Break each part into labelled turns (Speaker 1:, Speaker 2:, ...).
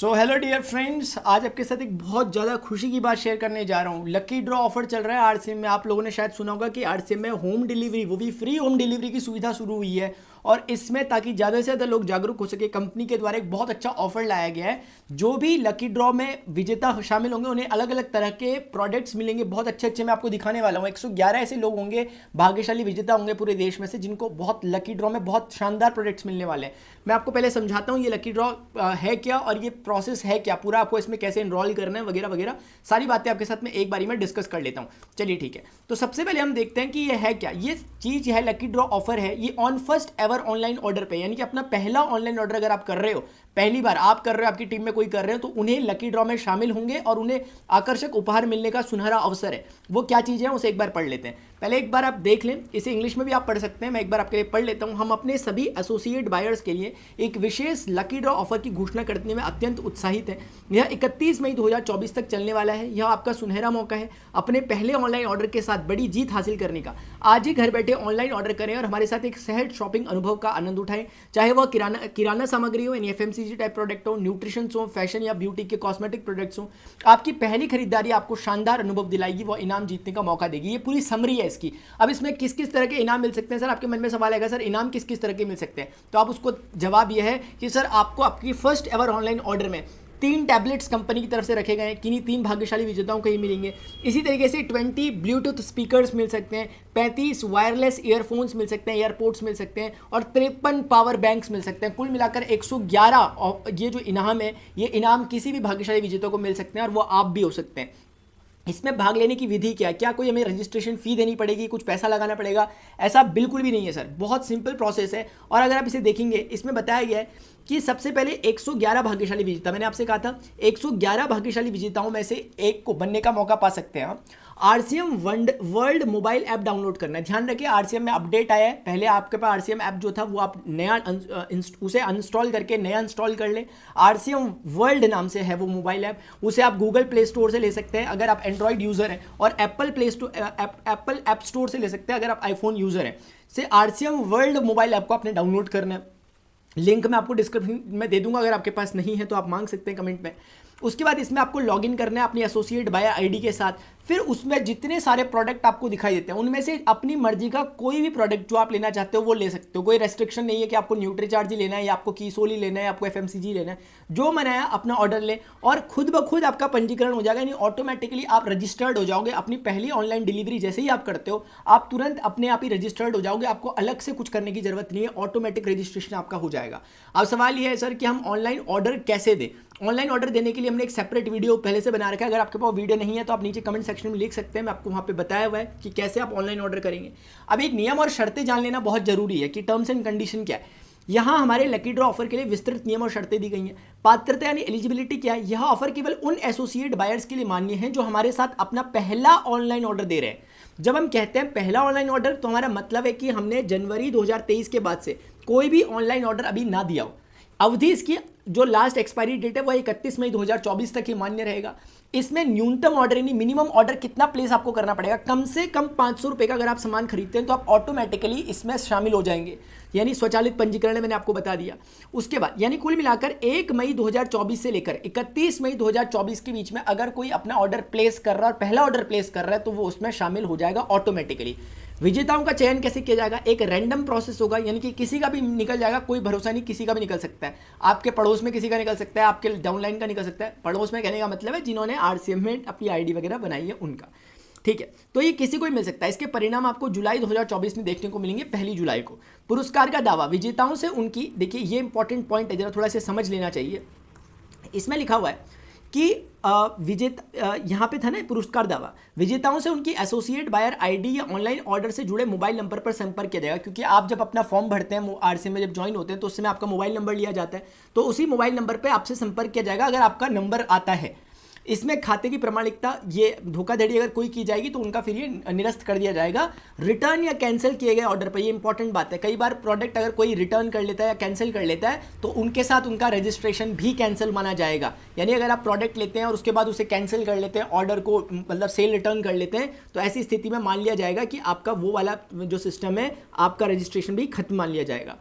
Speaker 1: So hello dear friends, आज आपके साथ एक बहुत ज़्यादा खुशी की बात शेयर करने जा रहा हूँ। लकी ड्रॉ ऑफर चल रहा है आरसीएम में। आप लोगों ने शायद सुना होगा कि आरसीएम में होम डिलीवरी, वो भी फ्री होम डिलीवरी की सुविधा शुरू हुई है। और इसमें ताकि ज़्यादा से ज़्यादा लोग जागरूक हो सके, कंपनी के द्वारा एक बहुत अच्छा ऑफर लाया गया है। जो भी लकी ड्रॉ में विजेता शामिल होंगे उन्हें अलग अलग तरह के प्रोडक्ट्स मिलेंगे, बहुत अच्छे अच्छे। मैं आपको दिखाने वाला हूँ। 111 ऐसे लोग होंगे, भाग्यशाली विजेता होंगे पूरे देश में से, जिनको बहुत लकी ड्रॉ में बहुत शानदार प्रोडक्ट्स मिलने वाले हैं। मैं आपको पहले समझाता हूँ ये लकी ड्रॉ है क्या और ये प्रोसेस है क्या, पूरा आपको इसमें कैसे इनरोल करना है वगैरह वगैरह, सारी बातें आपके साथ में एक बारी में डिस्कस कर लेता हूँ। चलिए ठीक है, तो सबसे पहले हम देखते हैं कि ये है क्या। ये चीज़ है लकी ड्रॉ ऑफर है, ये on first ever online order पे, यानी कि अपना पहला ऑनलाइन ऑर्डर अगर आप कर रहे हो, पहली बार आप कर रहे हो, आपकी टीम में कोई कर रहे हो, तो उन्हें लकी ड्रॉ में शामिल होंगे और उन्हें आकर्षक उपहार मिलने का सुनहरा अवसर है। वो क्या चीज़ है उसे एक बार पढ़ लेते हैं। पहले एक बार आप देख लें, इसे इंग्लिश में भी आप पढ़ सकते हैं, मैं एक बार आपके लिए पढ़ लेता हूं। हम अपने सभी एसोसिएट बायर्स के लिए एक विशेष लकी ड्रॉ ऑफर की घोषणा करने में अत्यंत उत्साहित हैं। यह 31 मई 2024 तक चलने वाला है। यह आपका सुनहरा मौका है अपने पहले ऑनलाइन ऑर्डर के साथ बड़ी जीत हासिल करने का। आज ही घर बैठे ऑनलाइन ऑर्डर करें और हमारे साथ एक सहज शॉपिंग अनुभव का आनंद उठाएं। चाहे वह किराना सामग्री हो, यानी एफएमसीजी टाइप प्रोडक्ट हो, न्यूट्रिशन हो, फैशन या ब्यूटी के कॉस्मेटिक प्रोडक्ट्स हो, आपकी पहली खरीदारी आपको शानदार अनुभव दिलाएगी, वो इनाम जीतने का मौका देगी। ये पूरी समरी है इसकी। अब इसमें किस किस तरह के इनाम मिल सकते हैं सर, आपके मन में सवाल आएगा, सर इनाम किस किस तरह के मिल सकते हैं। तो आप उसको जवाब यह है कि सर आपको आपकी फर्स्ट एवर ऑनलाइन ऑर्डर में 3 टैबलेट्स कंपनी की तरफ से रखे गए हैं, किन्हीं 3 भाग्यशाली विजेताओं को ही मिलेंगे। इसी तरीके से 20 ब्लूटूथ स्पीकर्स मिल सकते हैं, 35 वायरलेस ईयरफोन्स मिल सकते हैं, एयरपोर्ट्स मिल सकते हैं और 53 पावर बैंक्स मिल सकते हैं। कुल मिलाकर 111 ये जो इनाम है, ये इनाम किसी भी भाग्यशाली विजेता को मिल सकते हैं और वो आप भी हो सकते हैं। इसमें भाग लेने की विधि क्या है? क्या कोई हमें रजिस्ट्रेशन फ़ी देनी पड़ेगी, कुछ पैसा लगाना पड़ेगा? ऐसा बिल्कुल भी नहीं है सर, बहुत सिंपल प्रोसेस है। और अगर आप इसे देखेंगे, इसमें बताया गया है कि सबसे पहले 111 भाग्यशाली विजेता, मैंने आपसे कहा था 111 भाग्यशाली विजेताओं में से एक को बनने का मौका पा सकते हैं। RCM world mobile app download करना है। ध्यान रखिए, आरसीएम में अपडेट आया है। पहले आपके पास आरसीएम ऐप जो था वो आप नया उसे अनइंस्टॉल करके नया इंस्टॉल कर लें। आरसीएम वर्ल्ड नाम से है वो मोबाइल ऐप, उसे आप गूगल प्ले स्टोर से ले सकते हैं अगर आप एंड्रॉइड यूज़र हैं, और एप्पल ऐप स्टोर से ले सकते हैं अगर आप आईफोन यूज़र हैं। से आरसीएम वर्ल्ड मोबाइल ऐप को आपने डाउनलोड करना है। लिंक मैं आपको डिस्क्रिप्शन में दे दूंगा, अगर आपके पास नहीं है तो आप मांग सकते हैं कमेंट में। उसके बाद इसमें आपको लॉगिन करना है अपनी एसोसिएट बायर आईडी के साथ। फिर उसमें जितने सारे प्रोडक्ट आपको दिखाई देते हैं उनमें से अपनी मर्जी का कोई भी प्रोडक्ट जो आप लेना चाहते हो वो ले सकते हो। कोई रेस्ट्रिक्शन नहीं है कि आपको न्यूट्रीचार्ज ही लेना है या आपको कीसोल ही लेना है, आपको एफएमसीजी लेना है। जो मनाया अपना ऑर्डर ले और खुद ब खुद आपका पंजीकरण हो जाएगा, यानी ऑटोमेटिकली आप रजिस्टर्ड हो जाओगे। अपनी पहली ऑनलाइन डिलीवरी जैसे ही आप करते हो, आप तुरंत अपने आप ही रजिस्टर्ड हो जाओगे। आपको अलग से कुछ करने की जरूरत नहीं है, ऑटोमेटिक रजिस्ट्रेशन आपका हो जाएगा। अब सवाल यह है सर कि हम ऑनलाइन ऑर्डर कैसे दें। ऑनलाइन ऑर्डर देने के लिए हमने एक सेपरेट वीडियो पहले से बना रखा है। अगर आपके पास वीडियो नहीं है तो आप नीचे कमेंट सेक्शन में लिख सकते हैं, मैं आपको वहाँ पे बताया हुआ है कि कैसे आप ऑनलाइन ऑर्डर करेंगे। अब एक नियम और शर्तें जान लेना बहुत जरूरी है कि टर्म्स एंड कंडीशन क्या है। यहाँ हमारे लकी ड्रॉ ऑफर के लिए विस्तृत नियम और शर्तें दी गई हैं। पात्रता यानी एलिजिबिलिटी क्या है? यह ऑफर केवल उन एसोसिएट बायर्स के लिए मान्य है जो हमारे साथ अपना पहला ऑनलाइन ऑर्डर दे रहे हैं। जब हम कहते हैं पहला ऑनलाइन ऑर्डर, तो हमारा मतलब है कि हमने जनवरी 2023 के बाद से कोई भी ऑनलाइन ऑर्डर अभी ना दिया हो। अवधि इसकी जो लास्ट एक्सपायरी डेट है वह 31 मई 2024 तक ही मान्य रहेगा। इसमें न्यूनतम ऑर्डर यानी मिनिमम ऑर्डर कितना प्लेस आपको करना पड़ेगा? कम से कम 500 रुपये का अगर आप सामान खरीदते हैं तो आप ऑटोमेटिकली इसमें शामिल हो जाएंगे, यानी स्वचालित पंजीकरण मैंने आपको बता दिया। उसके बाद यानी कुल मिलाकर 1 मई 2024 से लेकर 31 मई 2024 के बीच में अगर कोई अपना ऑर्डर प्लेस कर रहा है और पहला ऑर्डर प्लेस कर रहा है तो वो उसमें शामिल हो जाएगा ऑटोमेटिकली। विजेताओं का चयन कैसे किया जाएगा? एक रैंडम प्रोसेस होगा, यानी कि किसी का भी निकल जाएगा, कोई भरोसा नहीं, किसी का भी निकल सकता है। आपके पड़ोस में किसी का निकल सकता है, आपके डाउनलाइन का निकल सकता है। पड़ोस में कहने का मतलब है जिन्होंने आरसीएम में अपनी आईडी वगैरह बनाई है उनका, ठीक है। तो ये किसी को ही मिल सकता है। इसके परिणाम आपको जुलाई 2024 में देखने को मिलेंगे, 1 जुलाई को। पुरस्कार का दावा विजेताओं से उनकी, देखिए ये इंपॉर्टेंट पॉइंट है, जरा थोड़ा सा समझ लेना चाहिए। इसमें लिखा हुआ है कि विजेता, यहाँ पे था ना पुरस्कार दावा, विजेताओं से उनकी एसोसिएट बायर आईडी या ऑनलाइन ऑर्डर से जुड़े मोबाइल नंबर पर संपर्क किया जाएगा। क्योंकि आप जब अपना फॉर्म भरते हैं आरसीएम में, जब ज्वाइन होते हैं तो उसमें आपका मोबाइल नंबर लिया जाता है, तो उसी मोबाइल नंबर पर आपसे संपर्क किया जाएगा अगर आपका नंबर आता है। इसमें खाते की प्रमाणिकता, ये धोखाधड़ी अगर कोई की जाएगी तो उनका फिर ये निरस्त कर दिया जाएगा। रिटर्न या कैंसिल किए गए ऑर्डर पर, ये इंपॉर्टेंट बात है, कई बार प्रोडक्ट अगर कोई रिटर्न कर लेता है या कैंसिल कर लेता है तो उनके साथ उनका रजिस्ट्रेशन भी कैंसिल माना जाएगा। यानी अगर आप प्रोडक्ट लेते हैं और उसके बाद उसे कैंसिल कर लेते हैं, ऑर्डर को मतलब सेल रिटर्न कर लेते हैं, तो ऐसी स्थिति में मान लिया जाएगा कि आपका वो वाला जो सिस्टम है, आपका रजिस्ट्रेशन भी खत्म मान लिया जाएगा।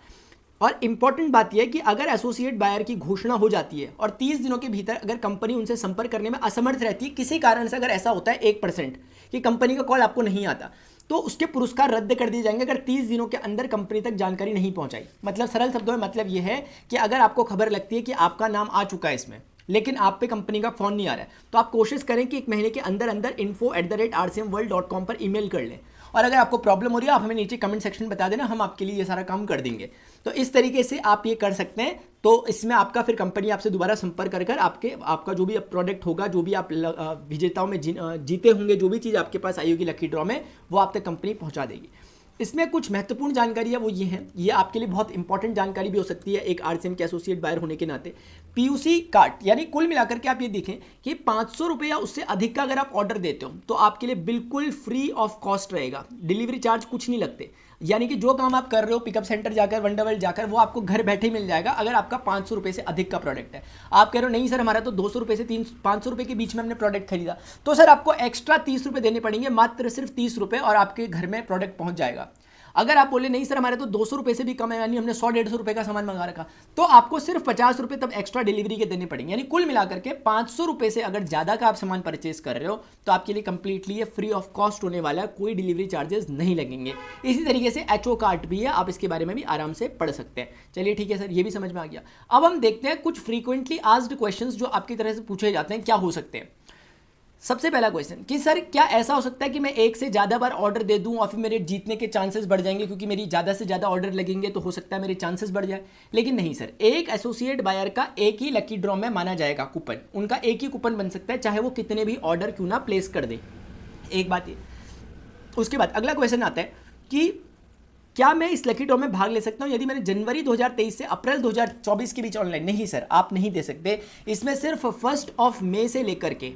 Speaker 1: और इंपॉर्टेंट बात यह है कि अगर एसोसिएट बायर की घोषणा हो जाती है और 30 दिनों के भीतर अगर कंपनी उनसे संपर्क करने में असमर्थ रहती है, किसी कारण से अगर ऐसा होता है 1% कि कंपनी का कॉल आपको नहीं आता, तो उसके पुरस्कार रद्द कर दिए जाएंगे अगर 30 दिनों के अंदर कंपनी तक जानकारी नहीं पहुंचाई। मतलब सरल शब्दों में मतलब यह है कि अगर आपको खबर लगती है कि आपका नाम आ चुका है इसमें, लेकिन आप पे कंपनी का फोन नहीं आ रहा है, तो आप कोशिश करें कि 1 महीने के अंदर अंदर info@rcmworld.com पर ईमेल कर लें। और अगर आपको प्रॉब्लम हो रही है, आप हमें नीचे कमेंट सेक्शन में बता देना, हम आपके लिए ये सारा काम कर देंगे। तो इस तरीके से आप ये कर सकते हैं। तो इसमें आपका फिर कंपनी आपसे दोबारा संपर्क कर आपका जो भी प्रोडक्ट होगा, जो भी आप विजेताओं में जीते होंगे, जो भी चीज़ आपके पास आई होगी लकी ड्रॉ में, वो आप तक कंपनी पहुंचा देगी। इसमें कुछ महत्वपूर्ण जानकारी है वो ये है, ये आपके लिए बहुत इंपॉर्टेंट जानकारी भी हो सकती है एक आरसीएम के एसोसिएट बायर होने के नाते। पीयूसी कार्ड, यानी कुल मिलाकर के आप ये देखें कि 500 रुपये या उससे अधिक का अगर आप ऑर्डर देते हो तो आपके लिए बिल्कुल फ्री ऑफ कॉस्ट रहेगा, डिलीवरी चार्ज कुछ नहीं लगते। यानी कि जो काम आप कर रहे हो पिकअप सेंटर जाकर, वंडरवर्ल्ड जाकर, वो आपको घर बैठे ही मिल जाएगा अगर आपका 500 रुपये से अधिक का प्रोडक्ट है। आप कह रहे हो नहीं सर हमारा तो 200 रुपये से 500 रुपये के बीच में हमने प्रोडक्ट खरीदा, तो सर आपको एक्स्ट्रा 30 रुपये देने पड़ेंगे, मात्र सिर्फ 30 रुपये, और आपके घर में प्रोडक्ट पहुंच जाएगा। अगर आप बोले नहीं सर हमारे तो 200 रुपये से भी कम है, यानी हमने 100-150 रुपये का सामान मंगा रखा, तो आपको सिर्फ 50 रुपये तब एक्स्ट्रा डिलीवरी के देने पड़ेंगे। यानी कुल मिलाकर के 500 रुपये से अगर ज़्यादा का आप सामान परचेस कर रहे हो तो आपके लिए कंप्लीटली ये फ्री ऑफ कॉस्ट होने वाला है, कोई डिलीवरी चार्जेस नहीं लगेंगे। इसी तरीके से एचओ कार्ड भी है, आप इसके बारे में भी आराम से पढ़ सकते हैं। चलिए ठीक है सर, ये भी समझ में आ गया। अब हम देखते हैं कुछ फ्रीक्वेंटली आस्क्ड क्वेश्चंस जो आपकी तरह से पूछे जाते हैं क्या हो सकते हैं। सबसे पहला क्वेश्चन कि सर क्या ऐसा हो सकता है कि मैं एक से ज़्यादा बार ऑर्डर दे दूं और फिर मेरे जीतने के चांसेस बढ़ जाएंगे, क्योंकि मेरी ज़्यादा से ज़्यादा ऑर्डर लगेंगे तो हो सकता है मेरे चांसेस बढ़ जाए। लेकिन नहीं सर, एक एसोसिएट बायर का एक ही लकी ड्रॉ में माना जाएगा कूपन, उनका एक ही कूपन बन सकता है चाहे वो कितने भी ऑर्डर क्यों ना प्लेस कर दे। एक बात ये। उसके बाद अगला क्वेश्चन आता है कि क्या मैं इस लकी ड्रॉ में भाग ले सकता हूं यदि मैंने जनवरी 2023 से अप्रैल 2024 के बीच ऑनलाइन। नहीं सर, आप नहीं दे सकते। इसमें सिर्फ 1 मई से लेकर के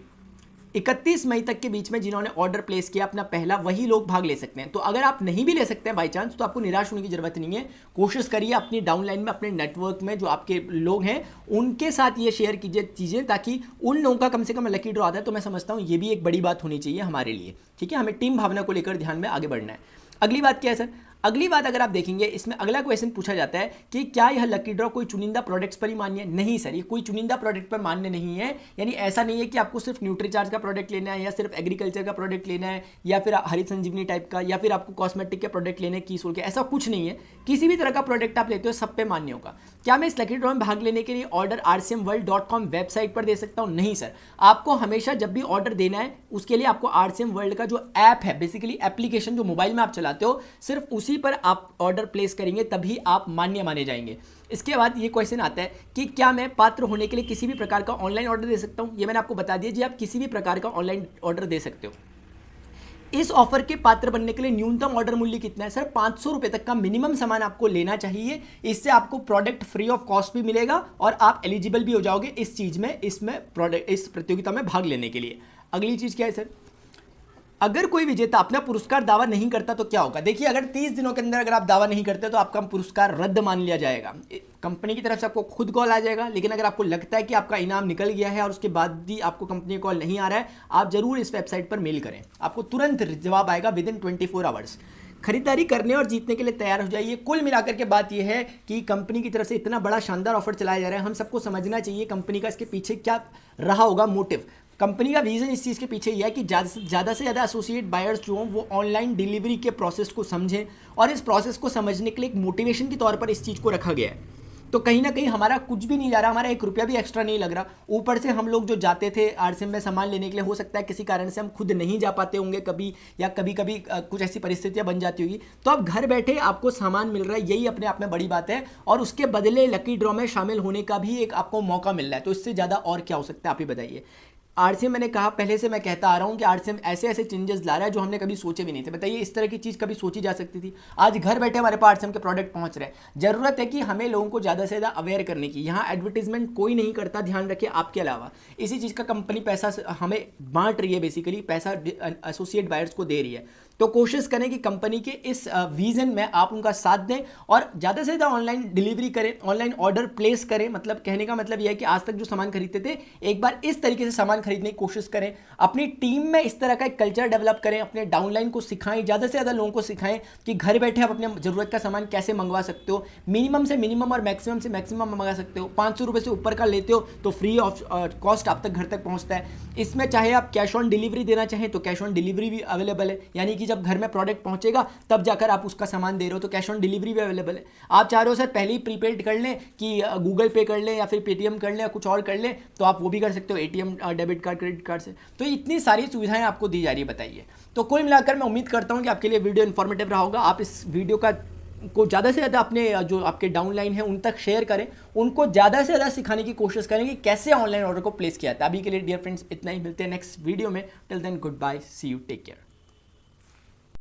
Speaker 1: 31 मई तक के बीच में जिन्होंने ऑर्डर प्लेस किया अपना पहला, वही लोग भाग ले सकते हैं। तो अगर आप नहीं भी ले सकते हैं बाई चांस, तो आपको निराश होने की जरूरत नहीं है। कोशिश करिए अपनी डाउनलाइन में, अपने नेटवर्क में जो आपके लोग हैं उनके साथ ये शेयर कीजिए चीज़ें, ताकि उन लोगों का कम से कम लकी ड्रॉ आता है। तो मैं समझता हूँ ये भी एक बड़ी बात होनी चाहिए हमारे लिए। ठीक है, हमें टीम भावना को लेकर ध्यान में आगे बढ़ना है। अगली बात क्या है सर? अगली बात अगर आप देखेंगे, इसमें अगला क्वेश्चन पूछा जाता है कि क्या यह लकी ड्रॉ कोई चुनिंदा प्रोडक्ट्स पर ही मान्य है? नहीं सर, ये कोई चुनिंदा प्रोडक्ट पर मान्य नहीं है। यानी ऐसा नहीं है कि आपको सिर्फ न्यूट्रीचार्ज का प्रोडक्ट लेना है, या सिर्फ एग्रीकल्चर का प्रोडक्ट लेना है, या फिर हरित संजीवनी टाइप का, या फिर आपको कॉस्मेटिक के प्रोडक्ट लेने की सोल के, ऐसा कुछ नहीं है। किसी भी तरह का प्रोडक्ट आप लेते हो सब पे मान्य होगा। क्या मैं इस लकी ड्रॉ में भाग लेने के लिए ऑर्डर rcmworld.com वेबसाइट पर दे सकता हूँ? नहीं सर, आपको हमेशा जब भी ऑर्डर देना है उसके लिए आपको RCM वर्ल्ड का जो ऐप है, बेसिकली एप्लीकेशन जो मोबाइल में आप चलाते हो, सिर्फ उसी पर आप ऑर्डर प्लेस करेंगे तभी आप मान्य माने जाएंगे। इसके बाद ये क्वेश्चन आता है कि क्या मैं पात्र होने के लिए किसी भी प्रकार का ऑनलाइन ऑर्डर दे सकता हूं? ये मैंने आपको बता दिया जी, आप किसी भी प्रकार का ऑनलाइन ऑर्डर दे सकते हो। इस ऑफर के पात्र बनने के लिए न्यूनतम ऑर्डर मूल्य कितना है सर? 500 रुपए तक का मिनिमम सामान आपको लेना चाहिए। इससे आपको प्रोडक्ट फ्री ऑफ कॉस्ट भी मिलेगा और आप एलिजिबल भी हो जाओगे इस चीज में, इस प्रतियोगिता में भाग लेने के लिए। अगली चीज क्या है सर? अगर कोई विजेता अपना पुरस्कार दावा नहीं करता तो क्या होगा? देखिए, अगर 30 दिनों के अंदर अगर आप दावा नहीं करते तो आपका पुरस्कार रद्द मान लिया जाएगा। कंपनी की तरफ से आपको खुद कॉल आ जाएगा, लेकिन अगर आपको लगता है कि आपका इनाम निकल गया है और उसके बाद भी आपको कंपनी कॉल नहीं आ रहा है, आप जरूर इस वेबसाइट पर मेल करें, आपको तुरंत जवाब आएगा विदिन 24 आवर्स। खरीदारी करने और जीतने के लिए तैयार हो जाइए। कुल मिलाकर के बात यह है कि कंपनी की तरफ से इतना बड़ा शानदार ऑफर चलाया जा रहा है, हम सबको समझना चाहिए कंपनी का इसके पीछे क्या रहा होगा मोटिव। कंपनी का विजन इस चीज़ के पीछे यह है कि ज़्यादा से ज़्यादा एसोसिएट बायर्स जो हों वो ऑनलाइन डिलीवरी के प्रोसेस को समझें, और इस प्रोसेस को समझने के लिए एक मोटिवेशन के तौर पर इस चीज़ को रखा गया है। तो कहीं ना कहीं हमारा कुछ भी नहीं जा रहा, हमारा 1 रुपया भी एक्स्ट्रा नहीं लग रहा। ऊपर से हम लोग जो जाते थे RCM में सामान लेने के लिए, हो सकता है किसी कारण से हम खुद नहीं जा पाते होंगे कभी, या कभी कभी कुछ ऐसी परिस्थितियां बन जाती होगी, तो अब घर बैठे आपको सामान मिल रहा है, यही अपने आप में बड़ी बात है। और उसके बदले लकी ड्रॉ में शामिल होने का भी एक आपको मौका मिल रहा है। तो इससे ज़्यादा और क्या हो सकता है, आप ही बताइए। RCM, मैंने कहा पहले से मैं कहता आ रहा हूँ कि RCM ऐसे ऐसे चेंजेस ला रहा है जो हमने कभी सोचे भी नहीं थे। बताइए, इस तरह की चीज़ कभी सोची जा सकती थी? आज घर बैठे हमारे पास RCM के प्रोडक्ट पहुँच रहे हैं। जरूरत है कि हमें लोगों को ज़्यादा से ज़्यादा अवेयर करने की। यहाँ एडवर्टीजमेंट कोई नहीं करता, ध्यान रखिए, आपके अलावा। इसी चीज़ का कंपनी पैसा हमें बांट रही है, बेसिकली पैसा एसोसिएट बायर्स को दे रही है। तो कोशिश करें कि कंपनी के इस विजन में आप उनका साथ दें और ज़्यादा से ज़्यादा ऑनलाइन डिलीवरी करें, ऑनलाइन ऑर्डर प्लेस करें। मतलब कहने का मतलब यह है कि आज तक जो सामान खरीदते थे एक बार इस तरीके से सामान खरीदने की कोशिश करें। अपनी टीम में इस तरह का एक कल्चर डेवलप करें, अपने डाउनलाइन को सिखाएं, ज़्यादा से ज़्यादा लोगों को सिखाएं कि घर बैठे आप अपने ज़रूरत का सामान कैसे मंगवा सकते हो। मिनिमम से मिनिमम और मैक्सिमम से मैक्सिमम मंगा सकते हो। 500 रुपये से ऊपर का लेते हो तो फ्री ऑफ कॉस्ट आप तक घर तक पहुँचता है। इसमें चाहे आप कैश ऑन डिलीवरी देना चाहें तो कैश ऑन डिलीवरी भी अवेलेबल है, यानी कि जब घर में प्रोडक्ट पहुंचेगा तब जाकर आप उसका सामान दे रहे हो तो कैश ऑन डिलीवरी भी अवेलेबल है। आप चाह रहे हो सर पहले ही प्रीपेड कर लें कि गूगल पे कर लें या फिर पेटीएम कर लें या कुछ और कर लें, तो आप वो भी कर सकते हो ATM, debit card, credit card से। तो इतनी सारी सुविधाएं आपको दी जा रही है। बताइए, तो कुल मिलाकर मैं उम्मीद करता हूं कि आपके लिए वीडियो इन्फॉर्मेटिव रहा होगा। आप इस वीडियो को ज़्यादा से ज़्यादा अपने जो आपके डाउनलाइन है उन तक शेयर करें, उनको ज़्यादा से ज़्यादा सिखाने की कोशिश करें कि कैसे ऑनलाइन ऑर्डर को प्लेस किया जाता है। अभी के लिए डियर फ्रेंड्स इतना ही, मिलते हैं नेक्स्ट वीडियो में। Till then good bye, see you, take care.